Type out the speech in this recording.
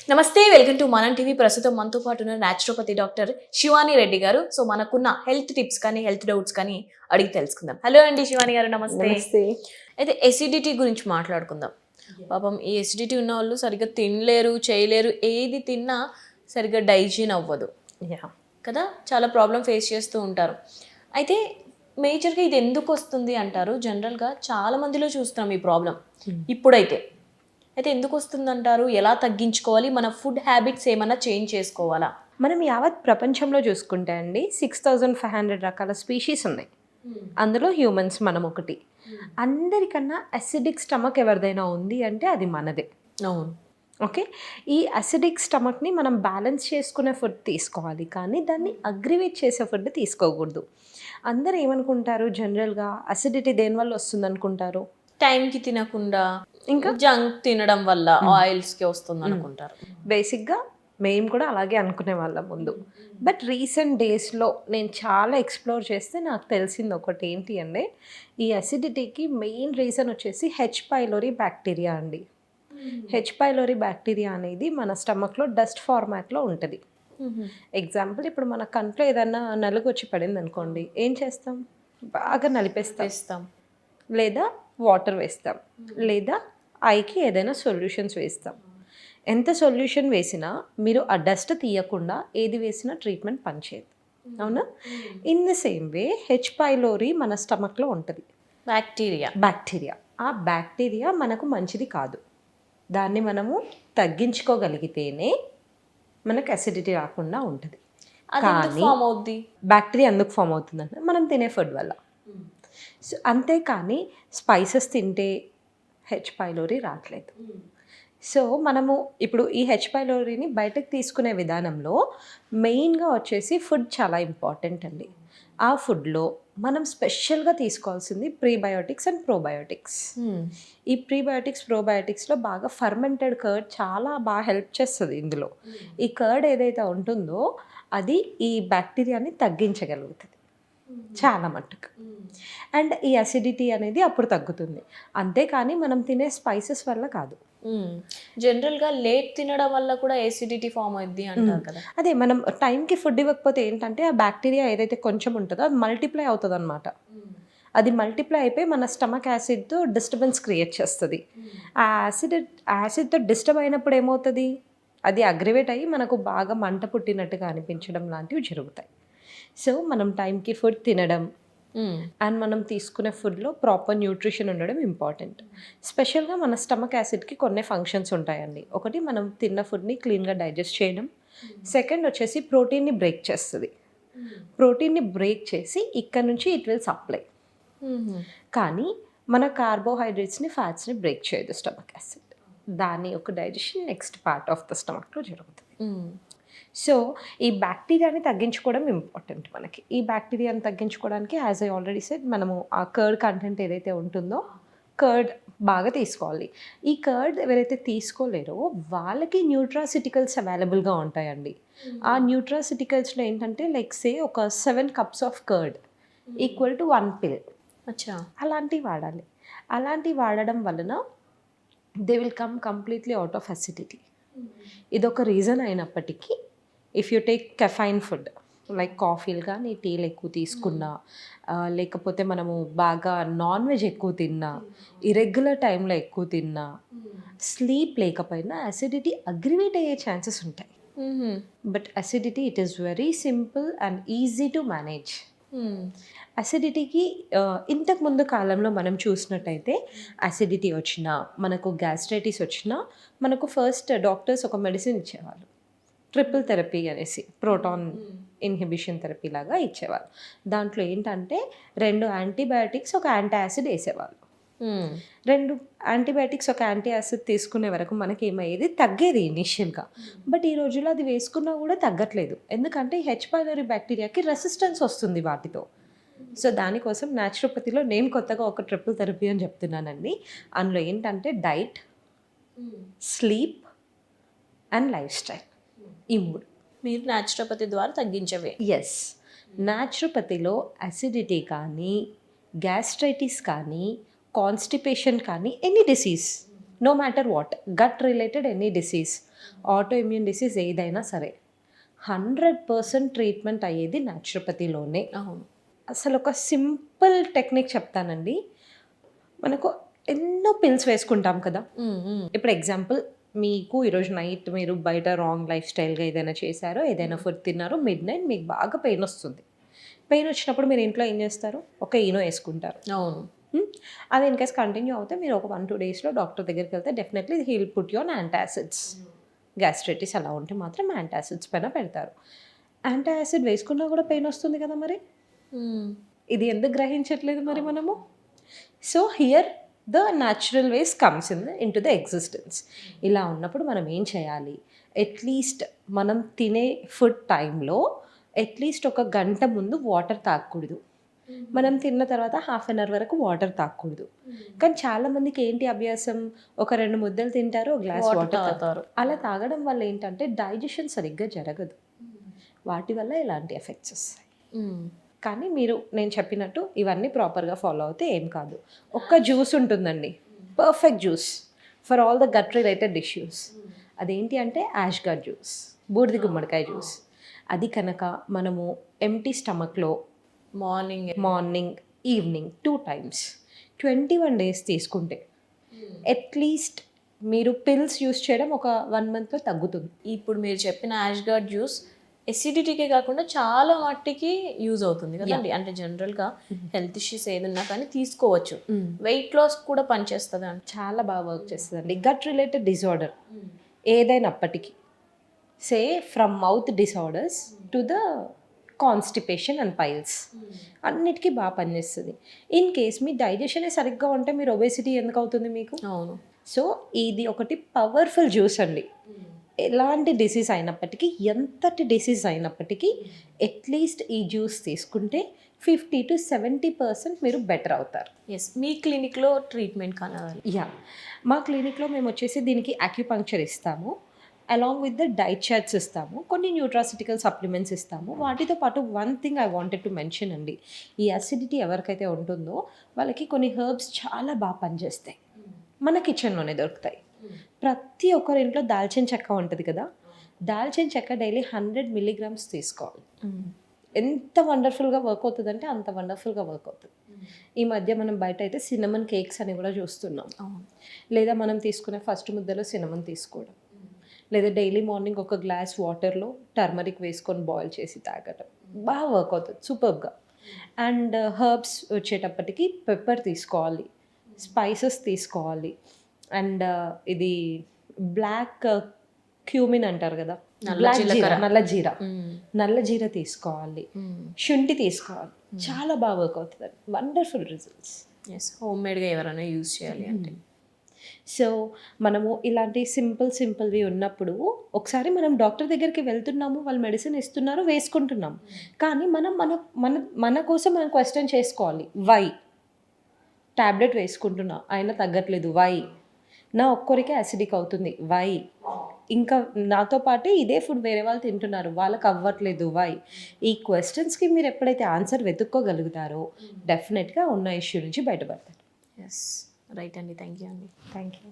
నమస్తే, welcome to మనం TV. ప్రస్తుతం మనతో పాటు ఉన్న న్యాచురోపతి డాక్టర్ శివాని రెడ్డి గారు. సో మనకున్న హెల్త్ టిప్స్ కానీ హెల్త్ డౌట్స్ కానీ అడిగి తెలుసుకుందాం. హలో అండి శివాని గారు, నమస్తే. నమస్తే. అయితే ఎసిడిటీ గురించి మాట్లాడుకుందాం. పాపం ఈ ఎసిడిటీ ఉన్న వాళ్ళు సరిగ్గా తినలేరు, చేయలేరు, ఏది తిన్నా సరిగ్గా డైజెషన్ అవ్వదు యాహ్! కదా, చాలా ప్రాబ్లం ఫేస్ చేస్తూ ఉంటారు. అయితే మేజర్గా ఇది ఎందుకు వస్తుంది అంటారు? జనరల్గా చాలా మందిలో చూస్తున్నాం ఈ ప్రాబ్లం ఇప్పుడైతే. అయితే ఎందుకు వస్తుందంటారు? ఎలా తగ్గించుకోవాలి? మన ఫుడ్ హ్యాబిట్స్ ఏమన్నా చేంజ్ చేసుకోవాలా? మనం యావత్ ప్రపంచంలో చూసుకుంటే అండి 6500 రకాల స్పీషీస్ ఉన్నాయి. అందులో హ్యూమన్స్ మనం ఒకటి. అందరికన్నా అసిడిక్ స్టమక్ ఎవరిదైనా ఉంది అంటే అది మనదే. అవును. ఓకే. ఈ అసిడిక్ స్టమక్ని మనం బ్యాలెన్స్ చేసుకునే ఫుడ్ తీసుకోవాలి, కానీ దాన్ని అగ్రివేట్ చేసే ఫుడ్ తీసుకోకూడదు. అందరూ ఏమనుకుంటారు, జనరల్గా అసిడిటీ దేనివల్ల వస్తుంది అనుకుంటారు? టైంకి తినకుండా, ఇంకా జంక్ తినడం వల్ల ఆయిల్స్కి వస్తుంది అనుకుంటారు. బేసిక్గా మేము కూడా అలాగే అనుకునే వాళ్ళం ముందు. బట్ రీసెంట్ డేస్లో నేను చాలా ఎక్స్ప్లోర్ చేస్తే నాకు తెలిసింది ఒకటి ఏంటి అంటే, ఈ అసిడిటీకి మెయిన్ రీజన్ వచ్చేసి హెచ్ పైలోరీ బ్యాక్టీరియా అండి. హెచ్ పైలోరీ బ్యాక్టీరియా అనేది మన స్టమక్లో డస్ట్ ఫార్మాట్లో ఉంటుంది. ఎగ్జాంపుల్, ఇప్పుడు మన కంట్లో ఏదన్నా నలుగు వచ్చి పడింది అనుకోండి, ఏం చేస్తాం? బాగా నలిపేస్తాం, లేదా వాటర్ వేస్తాం, లేదా ఐకి ఏదైనా సొల్యూషన్స్ వేస్తాం. ఎంత సొల్యూషన్ వేసినా మీరు ఆ డస్ట్ తీయకుండా ఏది వేసినా ట్రీట్మెంట్ పనిచేయదు, అవునా? In the same way H pylori మన స్టమక్లో ఉంటుంది. బ్యాక్టీరియా ఆ బ్యాక్టీరియా మనకు మంచిది కాదు. దాన్ని మనము తగ్గించుకోగలిగితేనే మనకు అసిడిటీ రాకుండా ఉంటుంది. కానీ బ్యాక్టీరియా ఎందుకు ఫామ్ అవుతుందంటే మనం తినే ఫుడ్ వల్ల. సో అంతేకాని స్పైసెస్ తింటే హెచ్ పైలోరీ రావట్లేదు. సో మనము ఇప్పుడు ఈ హెచ్ పైలోరీని బయటకు తీసుకునే విధానంలో మెయిన్గా వచ్చేసి ఫుడ్ చాలా ఇంపార్టెంట్ అండి. ఆ ఫుడ్లో మనం స్పెషల్గా తీసుకోవాల్సింది ప్రీబయోటిక్స్ అండ్ ప్రోబయోటిక్స్. ఈ ప్రీబయోటిక్స్ ప్రోబయోటిక్స్లో బాగా ఫర్మెంటెడ్ కర్డ్ చాలా బాగా హెల్ప్ చేస్తుంది. ఇందులో ఈ కర్డ్ ఏదైతే ఉంటుందో అది ఈ బ్యాక్టీరియాని తగ్గించగలుగుతుంది చాలా మట్టుకు. అండ్ ఈ అసిడిటీ అనేది అప్పుడు తగ్గుతుంది, అంతేకాని మనం తినే స్పైసెస్ వల్ల కాదు. జనరల్గా లేట్ తినడం వల్ల కూడా ఎసిడిటీ ఫామ్ అయింది అంటారు కదా. అదే, మనం టైంకి ఫుడ్ ఇవ్వకపోతే ఏంటంటే ఆ బ్యాక్టీరియా ఏదైతే కొంచెం ఉంటుందో అది మల్టిప్లై అవుతుంది అనమాట. అది మల్టిప్లై అయిపోయి మన స్టమక్ యాసిడ్తో డిస్టర్బెన్స్ క్రియేట్ చేస్తుంది. ఆ యాసిడ్తో డిస్టర్బ్ అయినప్పుడు ఏమవుతుంది, అది అగ్రివేట్ అయ్యి మనకు బాగా మంట పుట్టినట్టుగా అనిపించడం లాంటివి జరుగుతాయి. సో మనం టైంకి ఫుడ్ తినడం అండ్ మనం తీసుకునే ఫుడ్లో ప్రాపర్ న్యూట్రిషన్ ఉండడం ఇంపార్టెంట్. స్పెషల్గా మన స్టమక్ యాసిడ్కి కొన్ని ఫంక్షన్స్ ఉంటాయండి. ఒకటి, మనం తిన్న ఫుడ్ని క్లీన్గా డైజెస్ట్ చేయడం. సెకండ్ వచ్చేసి ప్రోటీన్ని బ్రేక్ చేస్తుంది. ప్రోటీన్ని బ్రేక్ చేసి ఇక్కడ నుంచి ఇట్ విల్ సప్లై. కానీ మన కార్బోహైడ్రేట్స్ని ఫ్యాట్స్ని బ్రేక్ చేయదు స్టమక్ యాసిడ్. దాని యొక్క digestion next part of the స్టమక్లో జరుగుతుంది. సో ఈ బ్యాక్టీరియాని తగ్గించుకోవడం ఇంపార్టెంట్ మనకి. ఈ బ్యాక్టీరియాని తగ్గించుకోవడానికి యాజ్ ఐ ఆల్రెడీ సెడ్, మనము ఆ కర్డ్ కంటెంట్ ఏదైతే ఉంటుందో కర్డ్ బాగా తీసుకోవాలి. ఈ కర్డ్ ఎవరైతే తీసుకోలేరో వాళ్ళకి న్యూట్రాసిటికల్స్ అవైలబుల్గా ఉంటాయండి. ఆ న్యూట్రాసిటికల్స్లో ఏంటంటే లైక్ సే ఒక 7 cups of curd equal to 1 pill. అలాంటివి వాడాలి. అలాంటివి వాడడం వలన they will come completely out of acidity. ఇదొక రీజన్ అయినప్పటికీ if you take caffeine food like కాఫీలు కానీ టీలు ఎక్కువ తీసుకున్నా, లేకపోతే మనము బాగా నాన్ వెజ్ ఎక్కువ తిన్నా, ఇరెగ్యులర్ టైంలో ఎక్కువ తిన్నా, స్లీప్ లేకపోయినా అసిడిటీ అగ్రివేట్ అయ్యే ఛాన్సెస్ ఉంటాయి. But acidity it is very simple and easy to manage. అసిడిటీకి ఇంతకు ముందు కాలంలో మనం చూసినట్టయితే అసిడిటీ వచ్చినా, మనకు గ్యాస్ట్రైటిస్ వచ్చినా మనకు ఫస్ట్ డాక్టర్స్ ఒక మెడిసిన్ ఇచ్చేవాళ్ళు, ట్రిపుల్ థెరపీ అనేసి, ప్రోటాన్ ఇన్హిబిషన్ థెరపీ లాగా ఇచ్చేవాళ్ళు. దాంట్లో ఏంటంటే 2 యాంటీబయాటిక్స్ ఒక యాంటీ యాసిడ్ వేసేవాళ్ళు. 2 యాంటీబయాటిక్స్ ఒక యాంటీ యాసిడ్ తీసుకునే వరకు మనకి ఏమయ్యేది, తగ్గేది ఇనిషియల్గా. బట్ ఈ రోజుల్లో అది వేసుకున్నా కూడా తగ్గట్లేదు, ఎందుకంటే హెచ్ పైలోరీ బ్యాక్టీరియాకి రెసిస్టెన్స్ వస్తుంది వాటితో. సో దానికోసం న్యాచురోపతిలో నేను కొత్తగా ఒక ట్రిపుల్ థెరపీ అని చెప్తున్నానండి. అందులో ఏంటంటే diet, sleep and lifestyle, ఈ 3 మీరు న్యాచురోపతి ద్వారా తగ్గించవే. ఎస్, న్యాచురోపతిలో అసిడిటీ కానీ, గ్యాస్ట్రైటిస్ కానీ, కాన్స్టిపేషన్ కానీ, any disease, no matter what, gut related any disease, autoimmune disease ఏదైనా సరే 100% ట్రీట్మెంట్ అయ్యేది న్యాచురోపతిలోనే. అవును. అసలు ఒక సింపుల్ టెక్నిక్ చెప్తానండి. మనకు ఎన్నో పిల్స్ వేసుకుంటాం కదా. ఇప్పుడు ఎగ్జాంపుల్ మీకు ఈరోజు నైట్ మీరు బయట రాంగ్ లైఫ్ స్టైల్గా ఏదైనా చేశారో, ఏదైనా ఫుడ్ తిన్నారో, మిడ్ నైట్ మీకు బాగా పెయిన్ వస్తుంది. పెయిన్ వచ్చినప్పుడు మీరు ఇంట్లో ఏం చేస్తారు? ఒక ఈనో వేసుకుంటారు. అవును. అది ఇన్ కేస్ కంటిన్యూ అవుతే మీరు ఒక 1-2 డేస్లో డాక్టర్ దగ్గరికి వెళ్తే definitely he will put you on antacids. Gastritis అలా ఉంటే మాత్రం యాంటాసిడ్స్ పైన పెడతారు. యాంటాసిడ్ వేసుకున్నా కూడా పెయిన్ వస్తుంది కదా మరి. ఇది ఎందుకు గ్రహించట్లేదు మరి మనము? So here the natural ways comes in to the existence. ఇలా ఉన్నప్పుడు మనం ఏం చేయాలి? అట్లీస్ట్ మనం తినే ఫుడ్ టైంలో అట్లీస్ట్ ఒక గంట ముందు వాటర్ తాగకూడదు. మనం తిన్న తర్వాత హాఫ్ అన్ అవర్ వరకు వాటర్ తాగకూడదు. కానీ చాలామందికి ఏంటి అభ్యాసం? ఒక 2 ముద్దలు తింటారు, ఒక గ్లాస్ వాటర్ తాగుతారు. అలా తాగడం వల్ల ఏంటంటే డైజెషన్ సరిగ్గా జరగదు. వాటి వల్ల ఇలాంటి ఎఫెక్ట్స్ వస్తాయి. కానీ నేను చెప్పినట్టు ఇవన్నీ ప్రాపర్గా ఫాలో అవుతే ఏం కాదు. ఒక్క జ్యూస్ ఉంటుందండి, perfect juice for all the gut related issues. అదేంటి అంటే యాష్ గట్ జ్యూస్, బూడిద గుమ్మడికాయ జ్యూస్. అది కనుక మనము ఎంటీ స్టమక్లో మార్నింగ్ ఈవినింగ్ 2 times 21 days తీసుకుంటే అట్లీస్ట్ మీరు పిల్స్ యూస్ చేయడం ఒక 1 monthలో తగ్గుతుంది. ఇప్పుడు మీరు చెప్పిన యాష్గార్డ్ జ్యూస్ ఎసిడిటీకే కాకుండా చాలా మట్టికి యూజ్ అవుతుంది కదండి. అంటే జనరల్గా హెల్త్ ఇష్యూస్ ఏదన్నా కానీ తీసుకోవచ్చు. వెయిట్ లాస్ కూడా పనిచేస్తుంది అంటే చాలా బాగా వర్క్ చేస్తుందండి. గట్ రిలేటెడ్ డిజార్డర్ ఏదైనప్పటికీ, say from mouth disorders to the constipation and piles, అన్నిటికీ బాగా పనిచేస్తుంది. ఇన్ కేస్ మీ డైజెషనే సరిగ్గా ఉంటే మీరు ఒబేసిటీ ఎందుకు అవుతుంది మీకు? అవును. సో ఇది ఒకటి పవర్ఫుల్ జ్యూస్ అండి. ఎలాంటి డిసీజ్ అయినప్పటికీ, ఎంతటి డిసీజ్ అయినప్పటికీ అట్లీస్ట్ ఈ జ్యూస్ తీసుకుంటే 50 to 70% మీరు బెటర్ అవుతారు. ఎస్. మీ క్లినిక్లో ట్రీట్మెంట్ కావాలి? మా క్లినిక్లో మేము వచ్చేసి దీనికి అక్యుపంక్చర్ ఇస్తాము, along with the diet charts ఇస్తాము, కొన్ని న్యూట్రాసిటికల్ సప్లిమెంట్స్ ఇస్తాము. వాటితో పాటు one thing I wanted to mention అండి, ఈ అసిడిటీ ఎవరికైతే ఉంటుందో వాళ్ళకి కొన్ని హెర్బ్స్ చాలా బాగా పనిచేస్తాయి. మన కిచెన్లోనే దొరుకుతాయి. ప్రతి ఒక్కరి ఇంట్లో దాల్చిన చెక్క ఉంటుంది కదా, దాల్చిన చెక్క డైలీ 100 milligrams తీసుకోవాలి. ఎంత వండర్ఫుల్గా వర్క్ అవుతుంది అంటే అంత వండర్ఫుల్గా వర్క్ అవుతుంది. ఈ మధ్య మనం బయట అయితే సినమన్ కేక్స్ అని కూడా చూస్తున్నాం. లేదా మనం తీసుకునే ఫస్ట్ ముద్దలో సినమన్ తీసుకోవడం, లేదా డైలీ మార్నింగ్ ఒక గ్లాస్ వాటర్లో టర్మరిక్ వేసుకొని బాయిల్ చేసి తాగటం బాగా వర్క్ అవుతుంది సూపర్గా. అండ్ హర్బ్స్ వచ్చేటప్పటికి పెప్పర్ తీసుకోవాలి, స్పైసెస్ తీసుకోవాలి, అండ్ ఇది బ్లాక్ క్యూమిన్ అంటారు కదా, నల్ల జీర తీసుకోవాలి, శుంఠి తీసుకోవాలి. చాలా బాగా వర్క్ అవుతుంది, వండర్ఫుల్ రిజల్ట్స్. ఎస్. హోమ్ మేడ్గా ఎవరైనా యూజ్ చేయాలి అంటే. సో మనము ఇలాంటి సింపుల్వి ఉన్నప్పుడు ఒకసారి మనం డాక్టర్ దగ్గరికి వెళ్తున్నాము, వాళ్ళు మెడిసిన్ ఇస్తున్నారు, వేసుకుంటున్నాము. కానీ మనం మన కోసం మనం క్వశ్చన్ చేసుకోవాలి, వై ట్యాబ్లెట్ వేసుకుంటున్నా అయినా తగ్గట్లేదు, వై నా ఒక్కరికే అసిడిక్ అవుతుంది, వై ఇంకా నాతో పాటే ఇదే ఫుడ్ వేరే వాళ్ళు తింటున్నారు, వాళ్ళకి అవ్వట్లేదు, వై. ఈ క్వశ్చన్స్కి మీరు ఎప్పుడైతే ఆన్సర్ వెతుక్కోగలుగుతారో డెఫినెట్గా ఉన్న ఇష్యూ నుంచి బయటపడతారు. ఎస్. రైట్ అండి. థ్యాంక్ యూ అండి. Thank you.